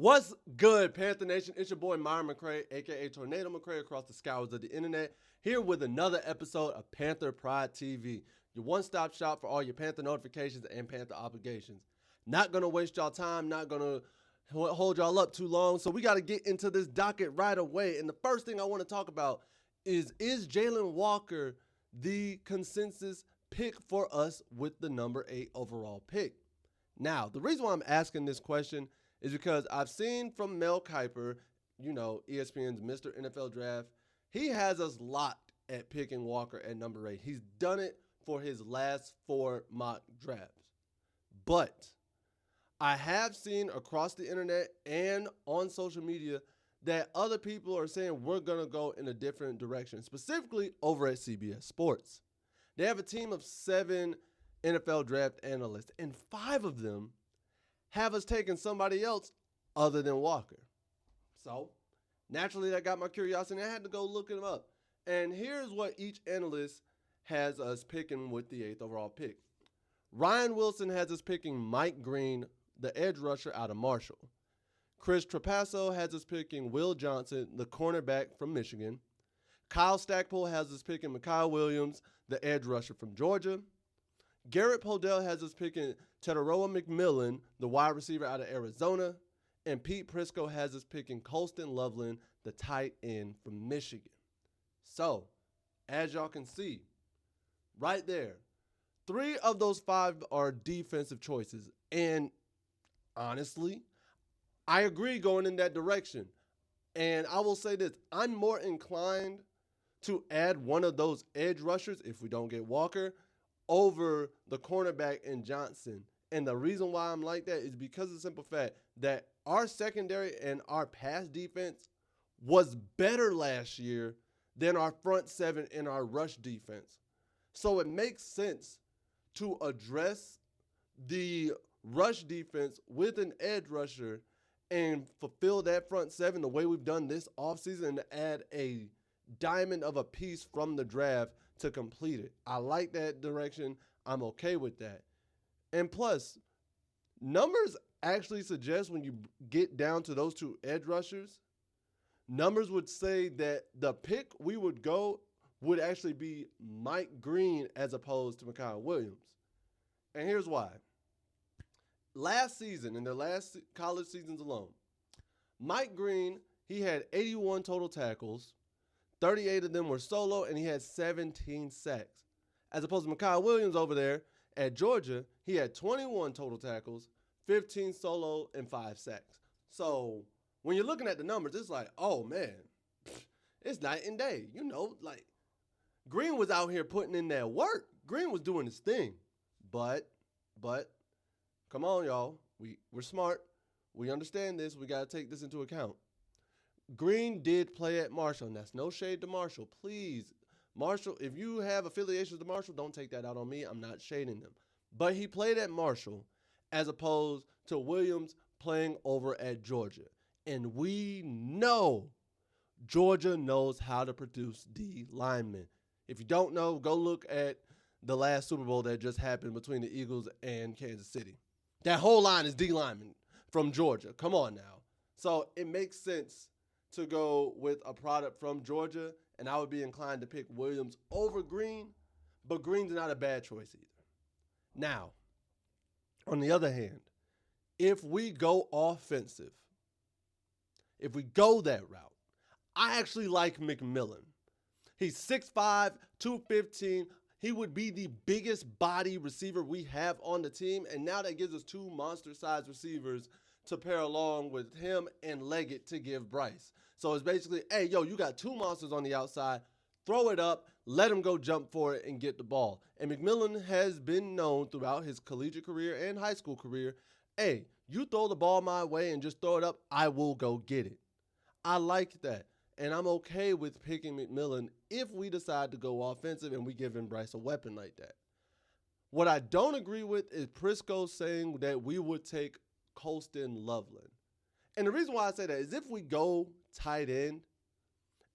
What's good, Panther Nation? It's your boy Myron McRae, aka Tornado McRae, across the scours of the internet, here with another episode of Panther Pride TV, your one-stop shop for all your Panther notifications and Panther obligations. Not gonna waste y'all time, not gonna hold y'all up too long, so we got to get into this docket right away. And the first thing I want to talk about is Jalen Walker the consensus pick for us with the number 8 overall pick? Now, the reason why I'm asking this question is because I've seen from Mel Kiper, ESPN's Mr. NFL Draft, he has us locked at picking Walker at number 8. He's done it for his last 4 mock drafts. But I have seen across the internet and on social media that other people are saying we're going to go in a different direction, specifically over at CBS Sports. They have a team of 7 NFL draft analysts, and 5 of them have us taking somebody else other than Walker. So, naturally, that got my curiosity, and I had to go look him up. And here's what each analyst has us picking with the 8th overall pick. Ryan Wilson has us picking Mike Green, the edge rusher out of Marshall. Chris Trapasso has us picking Will Johnson, the cornerback from Michigan. Kyle Stackpole has us picking Mekhi Williams, the edge rusher from Georgia. Garrett Podell has us picking Teteroa McMillan, the wide receiver out of Arizona. And Pete Prisco has us picking Colston Loveland, the tight end from Michigan. So, as y'all can see, right there, 3 of those 5 are defensive choices. And honestly, I agree going in that direction. And I will say this, I'm more inclined to add one of those edge rushers, if we don't get Walker, over the cornerback in Johnson. And the reason why I'm like that is because of the simple fact that our secondary and our pass defense was better last year than our front 7 and our rush defense. So it makes sense to address the rush defense with an edge rusher and fulfill that front 7 the way we've done this offseason and add a diamond of a piece from the draft to complete it. I like that direction. I'm okay with that. And plus, numbers actually suggest when you get down to those 2 edge rushers, numbers would say that the pick we would go would actually be Mike Green as opposed to Mekhi Williams. And here's why. Last season, in their last college seasons alone, Mike Green, he had 81 total tackles, 38 of them were solo, and he had 17 sacks. As opposed to Mekhi Williams over there at Georgia, he had 21 total tackles, 15 solo, and 5 sacks. So when you're looking at the numbers, it's like, oh man, it's night and day. Green was out here putting in that work. Green was doing his thing. But, come on, y'all. We're smart. We understand this. We got to take this into account. Green did play at Marshall, and that's no shade to Marshall. Please, Marshall, if you have affiliations to Marshall, don't take that out on me. I'm not shading them. But he played at Marshall as opposed to Williams playing over at Georgia. And we know Georgia knows how to produce D linemen. If you don't know, go look at the last Super Bowl that just happened between the Eagles and Kansas City. That whole line is D linemen from Georgia. Come on now. So it makes sense to go with a product from Georgia, and I would be inclined to pick Williams over Green, but Green's not a bad choice either. Now, on the other hand, if we go offensive, if we go that route, I actually like McMillan. He's 6'5", 215. He would be the biggest body receiver we have on the team, and now that gives us 2 monster-sized receivers to pair along with him and Leggett to give Bryce. So it's basically, hey, you got 2 monsters on the outside. Throw it up, let him go jump for it and get the ball. And McMillan has been known throughout his collegiate career and high school career, hey, you throw the ball my way and just throw it up, I will go get it. I like that. And I'm okay with picking McMillan if we decide to go offensive and we give him Bryce a weapon like that. What I don't agree with is Prisco saying that we would take Colston Loveland. And the reason why I say that is if we go tight end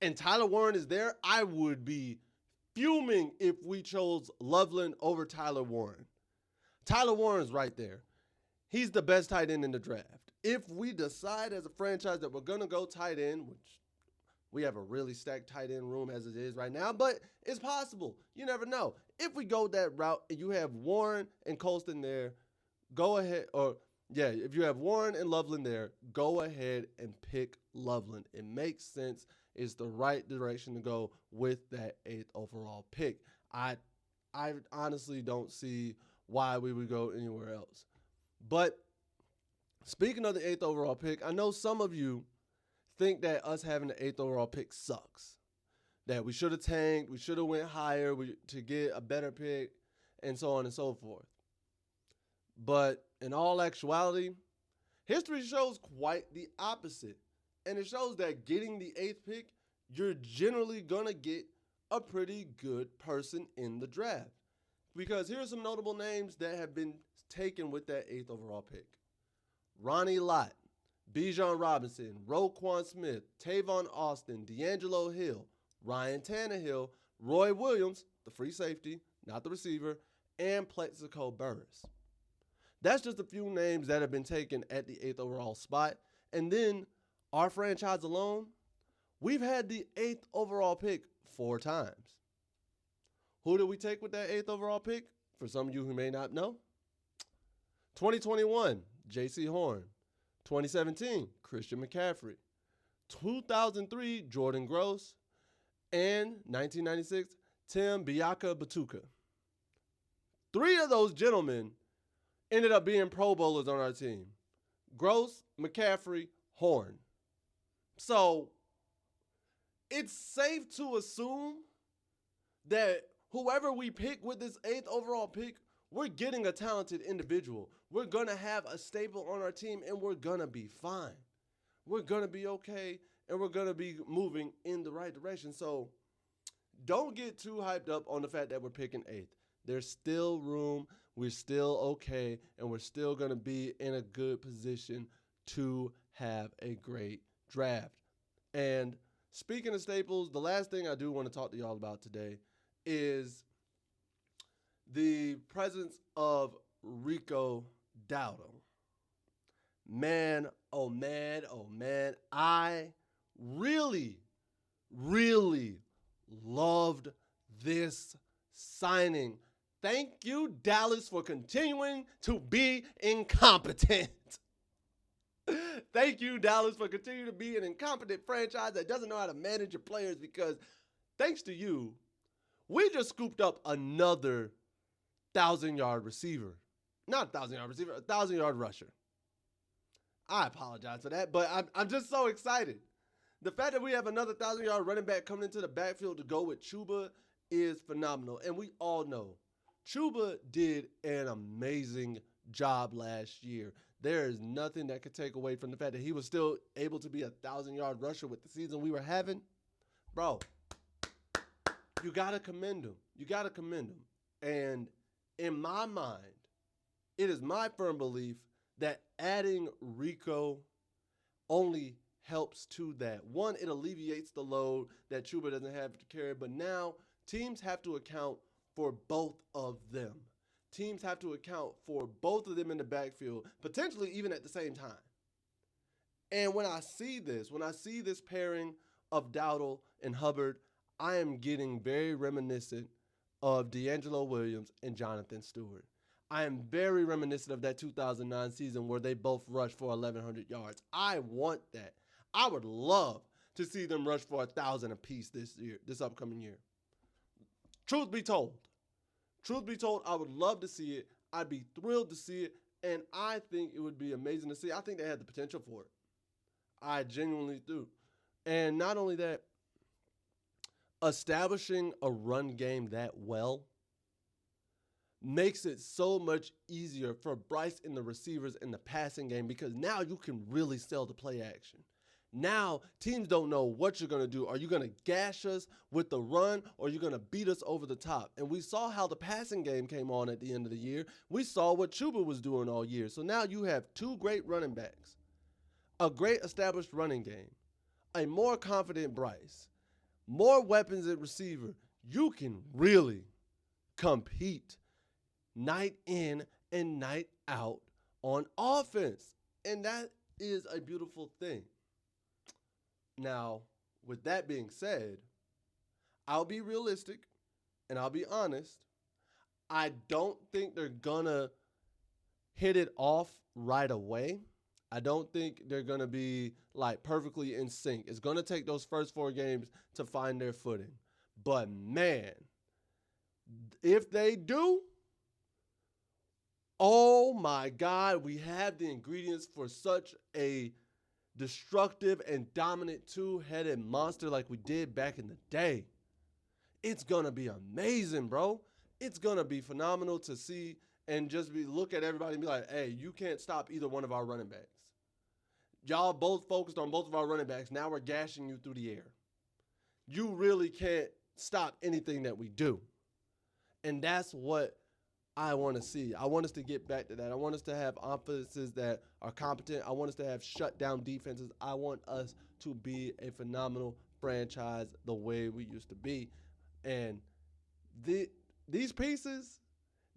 and Tyler Warren is there, I would be fuming if we chose Loveland over Tyler Warren. Tyler Warren's right there. He's the best tight end in the draft. If we decide as a franchise that we're going to go tight end, which we have a really stacked tight end room as it is right now, but it's possible. You never know. If we go that route and you have Warren and Colston there, go ahead. If you have Warren and Loveland there, go ahead and pick Loveland. It makes sense. It's the right direction to go with that 8th overall pick. I honestly don't see why we would go anywhere else. But speaking of the 8th overall pick, I know some of you think that us having the 8th overall pick sucks. That we should have tanked, we should have went higher to get a better pick, and so on and so forth. But in all actuality, history shows quite the opposite. And it shows that getting the 8th pick, you're generally going to get a pretty good person in the draft. Because here are some notable names that have been taken with that 8th overall pick. Ronnie Lott, Bijan Robinson, Roquan Smith, Tavon Austin, D'Angelo Hill, Ryan Tannehill, Roy Williams, the free safety, not the receiver, and Plexico Burress. That's just a few names that have been taken at the 8th overall spot. And then our franchise alone, we've had the 8th overall pick 4 times. Who did we take with that 8th overall pick? For some of you who may not know. 2021, J.C. Horn. 2017, Christian McCaffrey. 2003, Jordan Gross. And 1996, Tim Biaka Batuka. 3 of those gentlemen ended up being Pro Bowlers on our team. Gross, McCaffrey, Horn. So it's safe to assume that whoever we pick with this 8th overall pick, we're getting a talented individual. We're going to have a staple on our team, and we're going to be fine. We're going to be okay, and we're going to be moving in the right direction. So don't get too hyped up on the fact that we're picking 8th. There's still room. We're still okay, and we're still going to be in a good position to have a great draft. And speaking of staples, the last thing I do want to talk to y'all about today is the presence of Rico Dowdle. Man, oh man, oh man. I really, really loved this signing. Thank you, Dallas, for continuing to be incompetent. Thank you, Dallas, for continuing to be an incompetent franchise that doesn't know how to manage your players, because thanks to you, we just scooped up another 1,000-yard receiver. Not a 1,000-yard receiver, a 1,000-yard rusher. I apologize for that, but I'm just so excited. The fact that we have another 1,000-yard running back coming into the backfield to go with Chuba is phenomenal. And we all know Chuba did an amazing job last year. There is nothing that could take away from the fact that he was still able to be a 1,000-yard rusher with the season we were having. Bro, you got to commend him. You got to commend him. And in my mind, it is my firm belief that adding Rico only helps to that. One, it alleviates the load that Chuba doesn't have to carry, but now teams have to account for both of them. Teams have to account for both of them in the backfield, potentially even at the same time. And when I see this pairing of Dowdle and Hubbard, I am getting very reminiscent of D'Angelo Williams and Jonathan Stewart. I am very reminiscent of that 2009 season where they both rushed for 1,100 yards. I want that. I would love to see them rush for 1,000 apiece this upcoming year. Truth be told, I would love to see it. I'd be thrilled to see it, and I think it would be amazing to see. I think they have the potential for it. I genuinely do. And not only that, establishing a run game that well makes it so much easier for Bryce and the receivers in the passing game, because now you can really sell the play action. Now, teams don't know what you're going to do. Are you going to gash us with the run, or are you going to beat us over the top? And we saw how the passing game came on at the end of the year. We saw what Chuba was doing all year. So now you have 2 great running backs, a great established running game, a more confident Bryce, more weapons at receiver. You can really compete night in and night out on offense. And that is a beautiful thing. Now, with that being said, I'll be realistic and I'll be honest. I don't think they're gonna hit it off right away. I don't think they're going to be like perfectly in sync. It's going to take those first 4 games to find their footing. But man, if they do, oh my God, we have the ingredients for such a destructive and dominant 2-headed monster like we did back in the day. It's going to be amazing, bro. It's going to be phenomenal to see and just look at everybody and be like, hey, you can't stop either one of our running backs. Y'all both focused on both of our running backs. Now we're gashing you through the air. You really can't stop anything that we do. And that's what I want to see. I want us to get back to that. I want us to have offenses that are competent. I want us to have shutdown defenses. I want us to be a phenomenal franchise the way we used to be. And these pieces,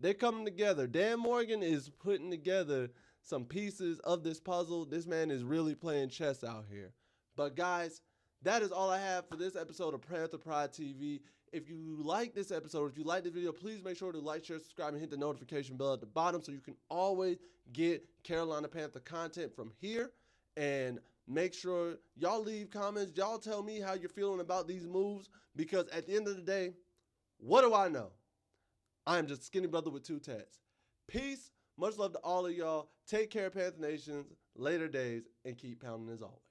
they're coming together. Dan Morgan is putting together some pieces of this puzzle. This man is really playing chess out here. But guys, that is all I have for this episode of Panther Pride TV. If you like this episode, if you like this video, please make sure to like, share, subscribe, and hit the notification bell at the bottom so you can always get Carolina Panther content from here. And make sure y'all leave comments. Y'all tell me how you're feeling about these moves, because at the end of the day, what do I know? I am just a skinny brother with 2 tats. Peace. Much love to all of y'all. Take care, Panther Nations. Later days, and keep pounding as always.